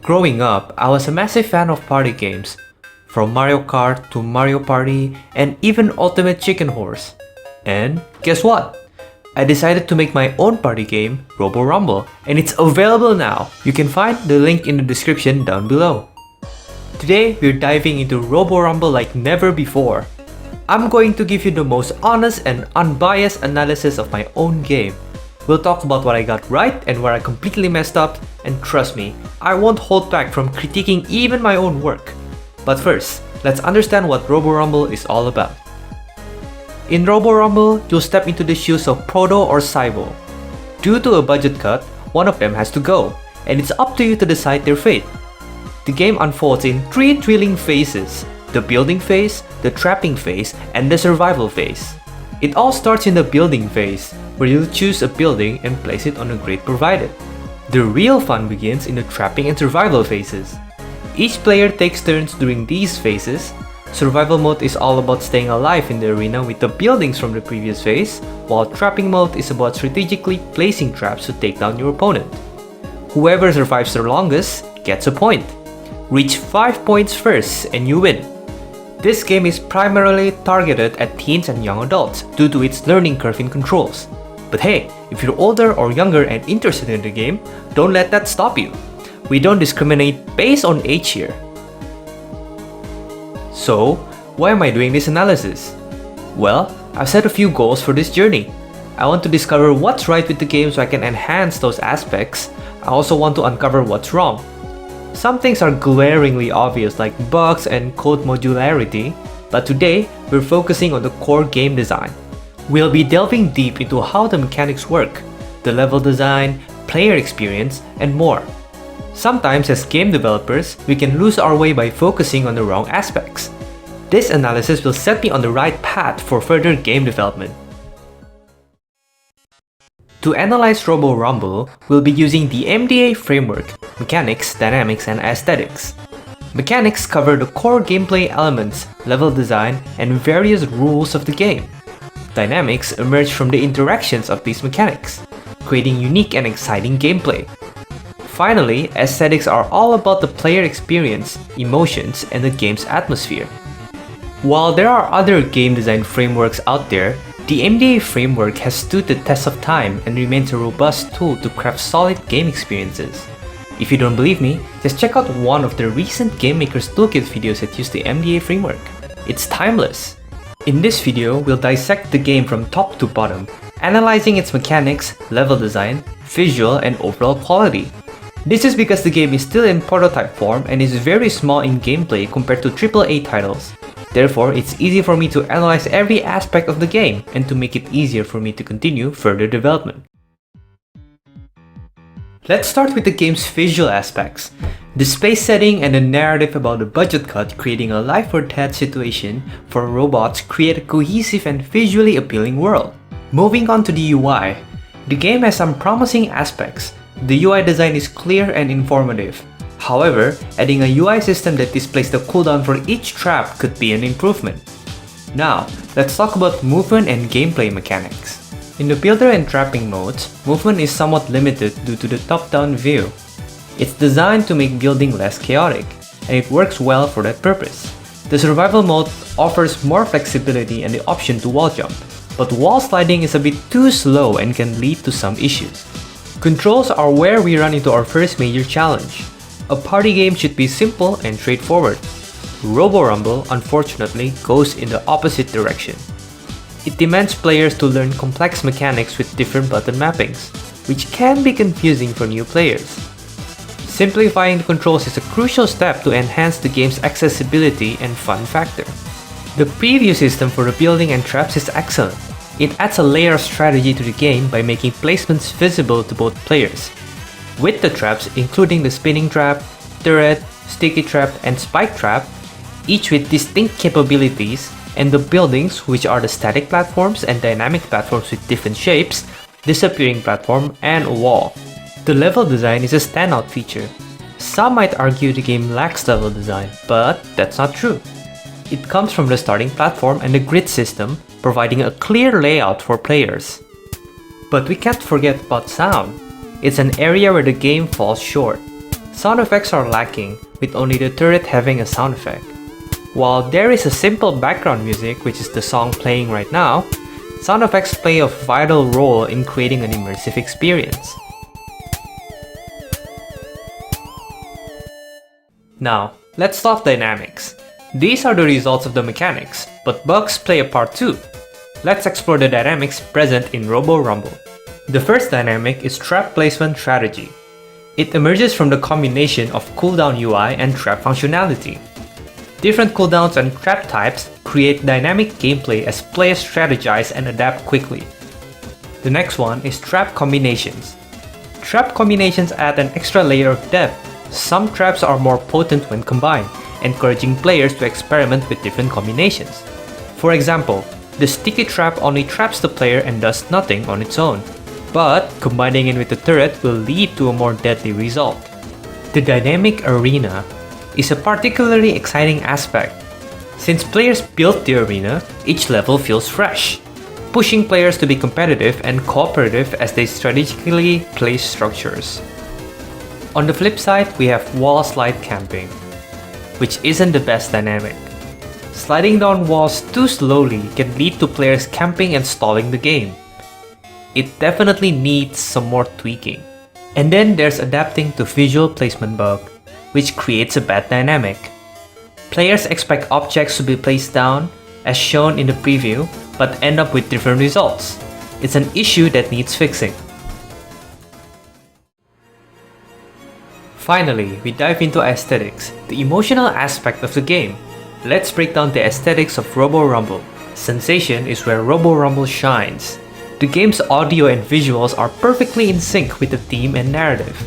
Growing up, I was a massive fan of party games, from Mario Kart to Mario Party and even Ultimate Chicken Horse. And guess what? I decided to make my own party game, Robo Rumble, and it's available now. You can find the link in the description down below. Today, we're diving into Robo Rumble like never before. I'm going to give you the most honest and unbiased analysis of my own game. We'll talk about what I got right and where I completely messed up, and trust me, I won't hold back from critiquing even my own work. But first, let's understand what Robo Rumble is all about. In Robo Rumble, you'll step into the shoes of Proto or Cybo. Due to a budget cut, one of them has to go, and it's up to you to decide their fate. The game unfolds in 3 thrilling phases: the building phase, the trapping phase, and the survival phase. It all starts in the building phase, where you'll choose a building and place it on a grid provided. The real fun begins in the trapping and survival phases. Each player takes turns during these phases. Survival mode is all about staying alive in the arena with the buildings from the previous phase, while trapping mode is about strategically placing traps to take down your opponent. Whoever survives the longest gets a point. Reach 5 points first and you win. This game is primarily targeted at teens and young adults due to its learning curve in controls. But hey, if you're older or younger and interested in the game, don't let that stop you. We don't discriminate based on age here. So, why am I doing this analysis? Well, I've set a few goals for this journey. I want to discover what's right with the game so I can enhance those aspects. I also want to uncover what's wrong. Some things are glaringly obvious like bugs and code modularity, but today we're focusing on the core game design. We'll be delving deep into how the mechanics work, the level design, player experience, and more. Sometimes as game developers, we can lose our way by focusing on the wrong aspects. This analysis will set me on the right path for further game development. To analyze Robo Rumble, we'll be using the MDA framework: Mechanics, Dynamics, and Aesthetics. Mechanics cover the core gameplay elements, level design, and various rules of the game. Dynamics emerge from the interactions of these mechanics, creating unique and exciting gameplay. Finally, Aesthetics are all about the player experience, emotions, and the game's atmosphere. While there are other game design frameworks out there, the MDA framework has stood the test of time and remains a robust tool to craft solid game experiences. If you don't believe me, just check out one of the recent Game Maker's Toolkit videos that use the MDA framework. It's timeless! In this video, we'll dissect the game from top to bottom, analyzing its mechanics, level design, visual, and overall quality. This is because the game is still in prototype form and is very small in gameplay compared to AAA titles. Therefore, it's easy for me to analyze every aspect of the game and to make it easier for me to continue further development. Let's start with the game's visual aspects. The space setting and the narrative about the budget cut creating a life or death situation for robots create a cohesive and visually appealing world. Moving on to the UI, the game has some promising aspects. The UI design is clear and informative. However, adding a UI system that displays the cooldown for each trap could be an improvement. Now, let's talk about movement and gameplay mechanics. In the builder and trapping modes, movement is somewhat limited due to the top-down view. It's designed to make building less chaotic, and it works well for that purpose. The survival mode offers more flexibility and the option to wall jump, but wall sliding is a bit too slow and can lead to some issues. Controls are where we run into our first major challenge. A party game should be simple and straightforward. Robo Rumble, unfortunately, goes in the opposite direction. It demands players to learn complex mechanics with different button mappings, which can be confusing for new players. Simplifying the controls is a crucial step to enhance the game's accessibility and fun factor. The preview system for the building and traps is excellent. It adds a layer of strategy to the game by making placements visible to both players. With the traps, including the spinning trap, turret, sticky trap, and spike trap, each with distinct capabilities, and the buildings, which are the static platforms and dynamic platforms with different shapes, disappearing platform, and wall. The level design is a standout feature. Some might argue the game lacks level design, but that's not true. It comes from the starting platform and the grid system, providing a clear layout for players. But we can't forget about sound. It's an area where the game falls short. Sound effects are lacking, with only the turret having a sound effect. While there is a simple background music, which is the song playing right now, sound effects play a vital role in creating an immersive experience. Now, let's talk dynamics. These are the results of the mechanics, but bugs play a part too. Let's explore the dynamics present in Robo Rumble. The first dynamic is trap placement strategy. It emerges from the combination of cooldown UI and trap functionality. Different cooldowns and trap types create dynamic gameplay as players strategize and adapt quickly. The next one is trap combinations. Trap combinations add an extra layer of depth. Some traps are more potent when combined, encouraging players to experiment with different combinations. For example, the sticky trap only traps the player and does nothing on its own, but combining it with the turret will lead to a more deadly result. The dynamic arena is a particularly exciting aspect. Since players build the arena, each level feels fresh, pushing players to be competitive and cooperative as they strategically place structures. On the flip side, we have wall slide camping, which isn't the best dynamic. Sliding down walls too slowly can lead to players camping and stalling the game. It definitely needs some more tweaking. And then there's adapting to visual placement bug, which creates a bad dynamic. Players expect objects to be placed down, as shown in the preview, but end up with different results. It's an issue that needs fixing. Finally, we dive into aesthetics, the emotional aspect of the game. Let's break down the aesthetics of Robo Rumble. Sensation is where Robo Rumble shines. The game's audio and visuals are perfectly in sync with the theme and narrative.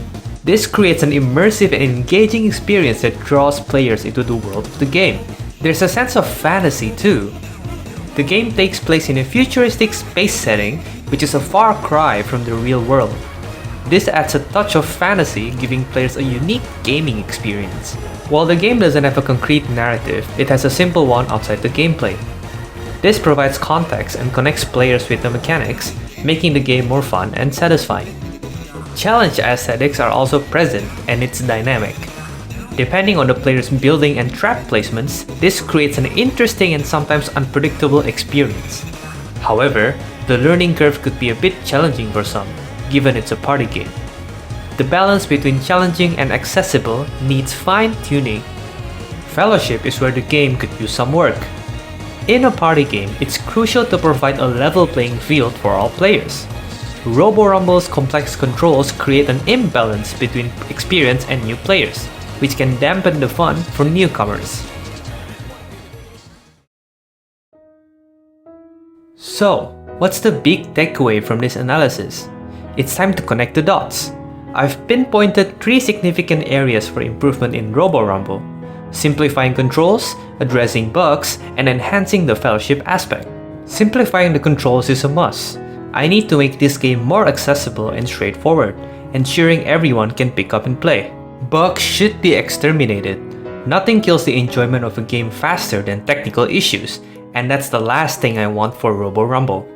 This creates an immersive and engaging experience that draws players into the world of the game. There's a sense of fantasy too. The game takes place in a futuristic space setting, which is a far cry from the real world. This adds a touch of fantasy, giving players a unique gaming experience. While the game doesn't have a concrete narrative, it has a simple one outside the gameplay. This provides context and connects players with the mechanics, making the game more fun and satisfying. Challenge aesthetics are also present, and it's dynamic. Depending on the player's building and trap placements, this creates an interesting and sometimes unpredictable experience. However, the learning curve could be a bit challenging for some, given it's a party game. The balance between challenging and accessible needs fine-tuning. Fellowship is where the game could use some work. In a party game, it's crucial to provide a level playing field for all players. Robo Rumble's complex controls create an imbalance between experienced and new players, which can dampen the fun for newcomers. So, what's the big takeaway from this analysis? It's time to connect the dots. I've pinpointed 3 significant areas for improvement in Robo Rumble: simplifying controls, addressing bugs, and enhancing the fellowship aspect. Simplifying the controls is a must. I need to make this game more accessible and straightforward, ensuring everyone can pick up and play. Bugs should be exterminated. Nothing kills the enjoyment of a game faster than technical issues, and that's the last thing I want for Robo Rumble.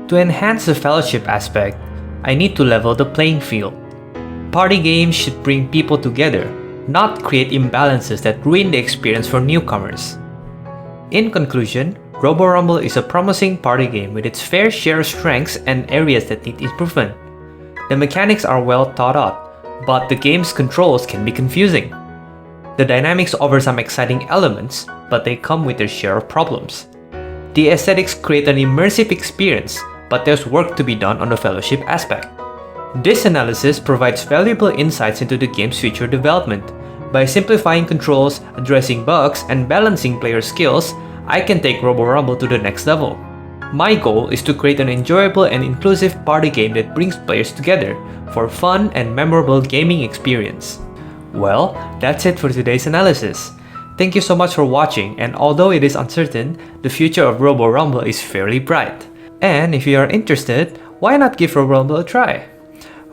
To enhance the fellowship aspect, I need to level the playing field. Party games should bring people together, not create imbalances that ruin the experience for newcomers. In conclusion, Robo Rumble is a promising party game with its fair share of strengths and areas that need improvement. The mechanics are well thought out, but the game's controls can be confusing. The dynamics offer some exciting elements, but they come with their share of problems. The aesthetics create an immersive experience, but there's work to be done on the fellowship aspect. This analysis provides valuable insights into the game's future development. By simplifying controls, addressing bugs, and balancing player skills, I can take Robo Rumble to the next level. My goal is to create an enjoyable and inclusive party game that brings players together for fun and memorable gaming experience. Well, that's it for today's analysis. Thank you so much for watching, and although it is uncertain, the future of Robo Rumble is fairly bright. And if you are interested, why not give Robo Rumble a try?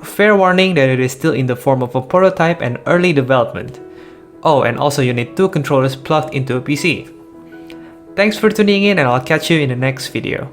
Fair warning that it is still in the form of a prototype and early development. Oh, and also you need 2 controllers plugged into a PC. Thanks for tuning in, and I'll catch you in the next video.